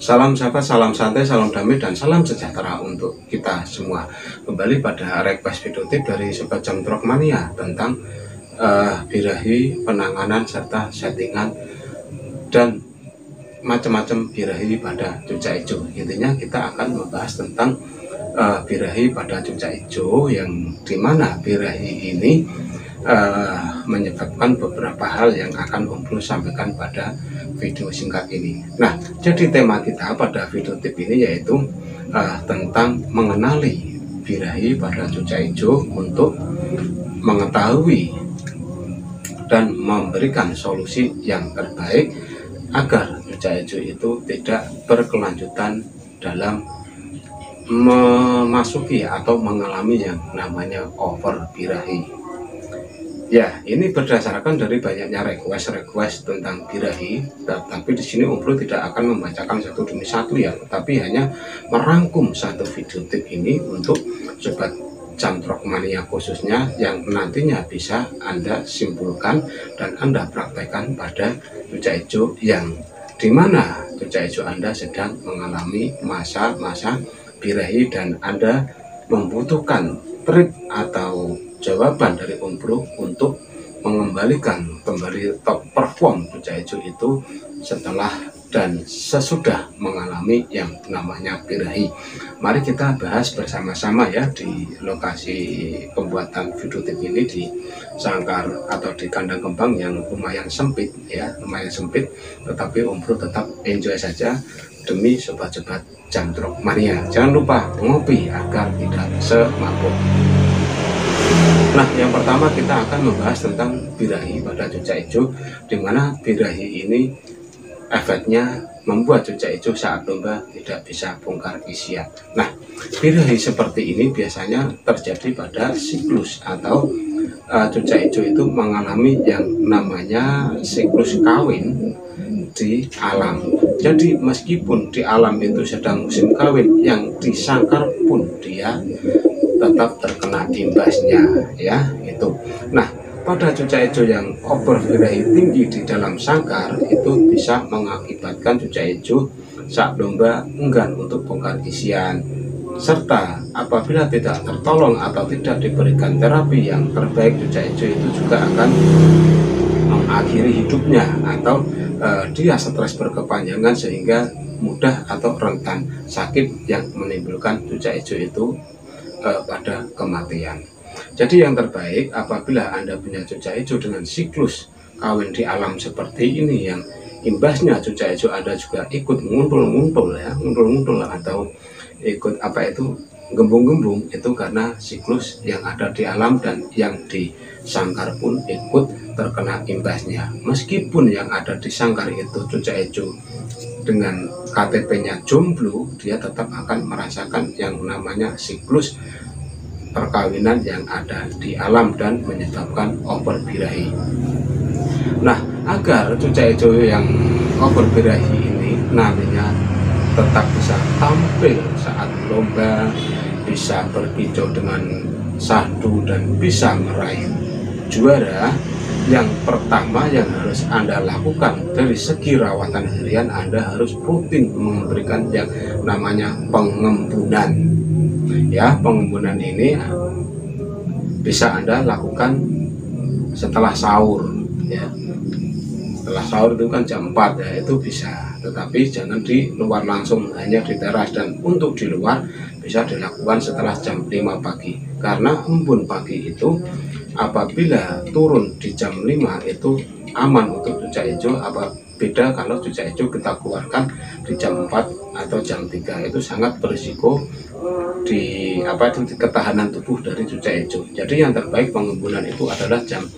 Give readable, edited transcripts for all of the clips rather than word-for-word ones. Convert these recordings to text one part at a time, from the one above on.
Salam sahabat, salam santai, salam damai, dan salam sejahtera untuk kita semua. Kembali pada request video tip dari Sobat Jamtrok Mania tentang birahi, penanganan, serta settingan, dan macam-macam birahi pada cucak hijau. Intinya kita akan membahas tentang birahi pada cucak hijau, yang dimana birahi ini menyebabkan beberapa hal yang akan Om Bro sampaikan pada video singkat ini. Nah, jadi tema kita pada video tip ini yaitu tentang mengenali birahi pada cucak hijau untuk mengetahui dan memberikan solusi yang terbaik agar cucak hijau itu tidak berkelanjutan dalam memasuki atau mengalami yang namanya over birahi. Ya, ini berdasarkan dari banyaknya request tentang birahi, tapi di sini Om Bro tidak akan membacakan satu demi satu ya, tapi hanya merangkum satu video tip ini untuk Sobat Jamtrok Mania khususnya, yang nantinya bisa Anda simpulkan dan Anda praktekkan pada cucak hijau yang dimana cucak hijau Anda sedang mengalami masa-masa birahi dan Anda membutuhkan trik atau jawaban dari Om Bro untuk mengembalikan kembali top perform cucak hijau itu setelah dan sesudah mengalami yang namanya birahi. Mari kita bahas bersama-sama ya di lokasi pembuatan video tip ini di sangkar atau di kandang kembang yang lumayan sempit ya, lumayan sempit, tetapi Om Bro tetap enjoy saja demi sobat-sobat Jamtrok Mania. Jangan lupa ngopi agar tidak semabuk. Nah, yang pertama kita akan membahas tentang birahi pada cucak hijau, di mana birahi ini efeknya membuat cucak hijau saat domba tidak bisa bongkar isian. Nah, birahi seperti ini biasanya terjadi pada siklus atau cucak hijau itu mengalami yang namanya siklus kawin di alam. Jadi meskipun di alam itu sedang musim kawin, yang di sangkar pun dia tetap terkena imbasnya ya itu. Nah, pada cucak hijau yang over birahi tinggi di dalam sangkar itu bisa mengakibatkan cucak hijau saat domba enggan untuk bongkar isian, serta apabila tidak tertolong atau tidak diberikan terapi yang terbaik, cucak hijau itu juga akan mengakhiri hidupnya atau dia stres berkepanjangan sehingga mudah atau rentan sakit yang menimbulkan cucak hijau itu pada kematian. Jadi yang terbaik apabila Anda punya cucak hijau dengan siklus kawin di alam seperti ini, yang imbasnya cucak hijau Anda juga ikut nguntul ya, atau ikut gembung-gembung, itu karena siklus yang ada di alam dan yang di sangkar pun ikut terkena imbasnya. Meskipun yang ada di sangkar itu cucak hijau dengan KTP-nya jomblo, dia tetap akan merasakan yang namanya siklus perkawinan yang ada di alam dan menyebabkan over birahi. Nah, agar cucak hijau yang over birahi ini nantinya tetap bisa tampil saat lomba, bisa berkicau dengan sahdu dan bisa meraih juara, yang pertama yang harus Anda lakukan dari segi rawatan harian, Anda harus rutin memberikan yang namanya pengembunan. Ya, pengembunan ini bisa Anda lakukan setelah sahur ya. Setelah sahur itu kan jam 4 ya, itu bisa, tetapi jangan di luar langsung, hanya di teras, dan untuk di luar bisa dilakukan setelah jam 5 pagi, karena embun pagi itu apabila turun di jam 5 itu aman untuk cucak hijau. Beda kalau cucak hijau kita keluarkan di jam 4 atau jam 3, itu sangat berisiko di ketahanan tubuh dari cucak hijau. Jadi yang terbaik pengembunan itu adalah jam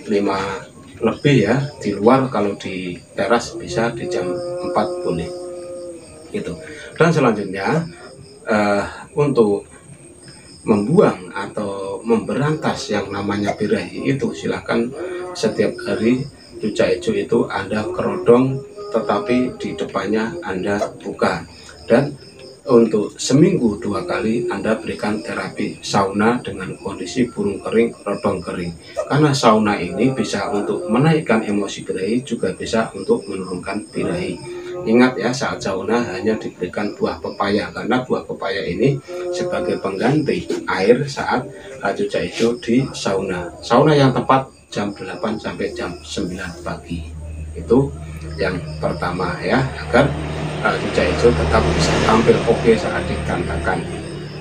5 lebih ya, di luar. Kalau di teras bisa di jam 4 boleh gitu. Dan selanjutnya untuk membuang atau memberantas yang namanya birahi itu, silakan setiap hari cucak hijau itu Anda kerodong, tetapi di depannya Anda buka, dan untuk seminggu 2 kali Anda berikan terapi sauna dengan kondisi burung kering, rodong kering, karena sauna ini bisa untuk menaikkan emosi birahi, juga bisa untuk menurunkan birahi. Ingat ya, saat sauna hanya diberikan buah pepaya karena buah pepaya ini sebagai pengganti air saat cucak hijau di sauna. Sauna yang tepat jam 8 sampai jam 9 pagi. Itu yang pertama ya, agar cucak hijau tetap bisa tampil oke saat dikantakan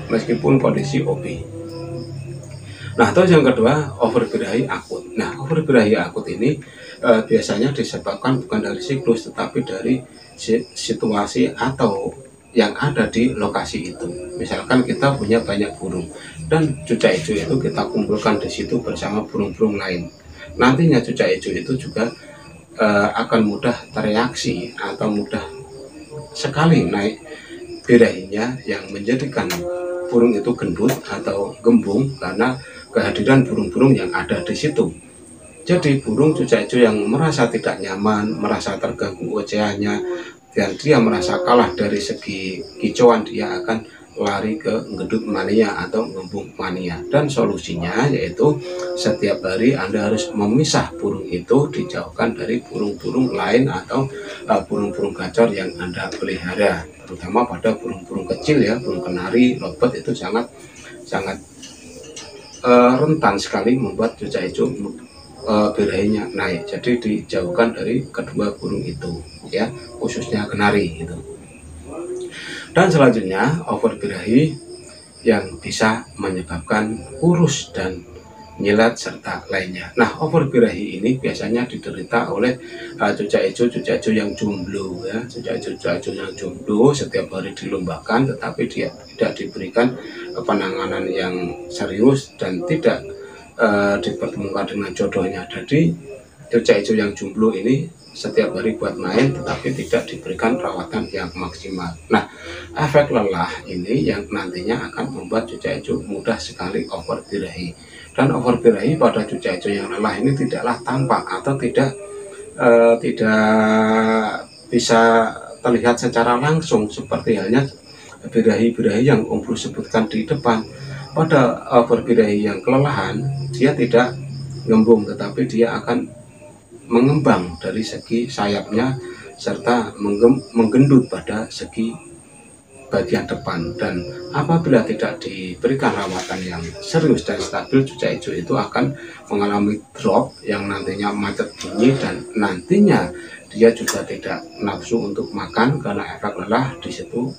meskipun kondisi OB. Nah, terus yang kedua, overbirahi akut. Nah, overbirahi akut ini biasanya disebabkan bukan dari siklus tetapi dari situasi atau yang ada di lokasi itu. Misalkan kita punya banyak burung dan cucak hijau itu kita kumpulkan di situ bersama burung-burung lain. Nantinya cucak hijau itu juga akan mudah tereaksi atau mudah sekali naik birahinya yang menjadikan burung itu gendut atau gembung karena kehadiran burung-burung yang ada di situ. Jadi burung cucak hijau yang merasa tidak nyaman, merasa terganggu ocehannya, dan dia merasa kalah dari segi kicauan, dia akan lari ke gendut mania atau gembung mania. Dan solusinya yaitu setiap hari Anda harus memisah burung itu, dijauhkan dari burung-burung lain atau burung-burung gacor yang Anda pelihara, terutama pada burung-burung kecil ya, burung kenari, lovebird itu sangat rentan sekali membuat cucak hijau birahinya naik. Jadi dijauhkan dari kedua burung itu ya, khususnya kenari itu. Dan selanjutnya overbirahi yang bisa menyebabkan kurus dan nyilat serta lainnya. Nah, overbirahi ini biasanya diderita oleh cucak hijau yang jomblo ya, cucak hijau yang jomblo setiap hari dilombakan tetapi dia tidak diberikan penanganan yang serius dan tidak dipertemukan dengan jodohnya. Jadi cucak hijau yang jomblo ini setiap hari buat main tetapi tidak diberikan perawatan yang maksimal. Nah, efek lelah ini yang nantinya akan membuat cucak hijau mudah sekali overbirahi. Dan overbirahi pada cucak hijau yang lelah ini tidaklah tampak atau tidak bisa terlihat secara langsung seperti halnya birahi-birahi yang Om Bro sebutkan di depan. Pada overbirahi yang kelelahan, dia tidak ngembung tetapi dia akan mengembang dari segi sayapnya serta menggendut pada segi bagian depan. Dan apabila tidak diberikan rawatan yang serius dan stabil, cucak hijau itu akan mengalami drop yang nantinya macet bunyi dan nantinya dia juga tidak nafsu untuk makan karena efek lelah di situ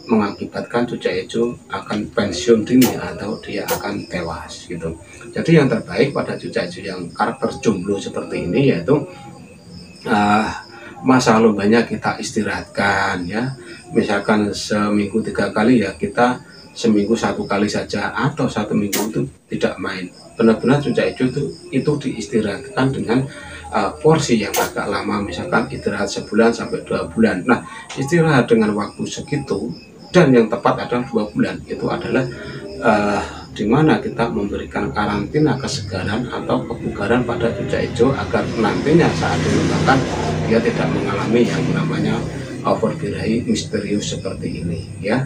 mengakibatkan cucak hijau akan pensiun dini atau dia akan tewas gitu. Jadi yang terbaik pada cucak hijau yang karakter jomblo seperti ini yaitu masa lombanya kita istirahatkan ya, misalkan seminggu 3 kali ya kita seminggu 1 kali saja atau 1 minggu itu tidak main. Benar-benar cucak hijau itu diistirahatkan dengan porsi yang agak lama, misalkan istirahat sebulan sampai 2 bulan. Nah, istirahat dengan waktu segitu dan yang tepat adalah 2 bulan itu adalah di mana kita memberikan karantina kesegaran atau kebugaran pada cucak hijau agar nantinya saat dilombakan dia tidak mengalami yang namanya overbirahi misterius seperti ini ya.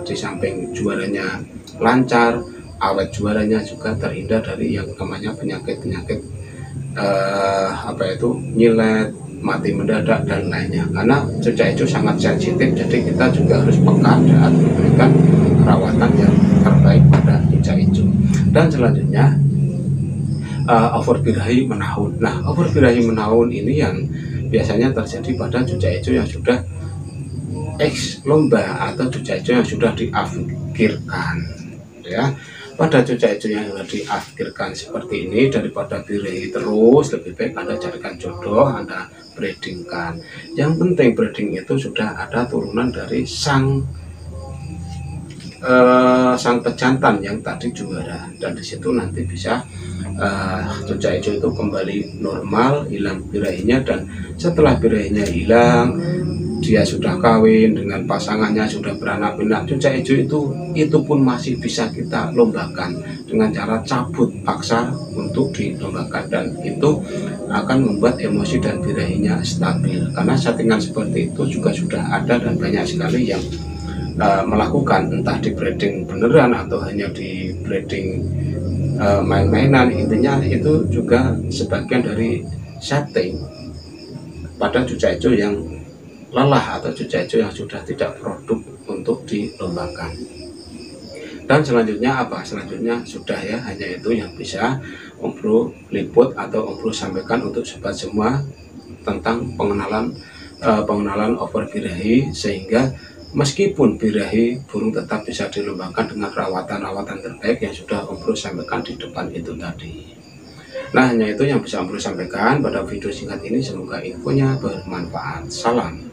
Di samping juaranya lancar, awet juaranya juga terhindar dari yang namanya penyakit-penyakit nyilet, mati mendadak dan lainnya. Karena cucak hijau sangat sensitif, jadi kita juga harus peka saat memberikan perawatan yang terbaik pada cucak hijau. Dan selanjutnya overbirahi menahun. Nah, overbirahi menahun ini yang biasanya terjadi pada cucak hijau yang sudah ex lomba atau cucak hijau yang sudah diafkirkan ya. Pada cucak hijau yang sudah diafkirkan seperti ini, daripada birahi terus, lebih baik Anda carikan jodoh, Anda breedingkan. Yang penting breeding itu sudah ada turunan dari sang pejantan yang tadi juara, dan disitu nanti bisa cucak hijau itu kembali normal, hilang birahinya, dan setelah birahinya hilang dia sudah kawin dengan pasangannya, sudah beranak pinak, cucak hijau itu pun masih bisa kita lombakan dengan cara cabut paksa untuk dilombakan, dan itu akan membuat emosi dan birahinya stabil. Karena settingan seperti itu juga sudah ada dan banyak sekali yang melakukan, entah di breeding beneran atau hanya di breeding main-mainan. Intinya itu juga sebagian dari setting pada cucak hijau yang lelah atau cucacu yang sudah tidak produk untuk dilombakan. Dan selanjutnya apa? Selanjutnya sudah ya, hanya itu yang bisa Om Bro liput atau Om Bro sampaikan untuk sobat semua tentang pengenalan over birahi, sehingga meskipun birahi burung tetap bisa dilombakan dengan rawatan-rawatan terbaik yang sudah Om Bro sampaikan di depan itu tadi. Nah, hanya itu yang bisa Om Bro sampaikan pada video singkat ini. Semoga infonya bermanfaat. Salam.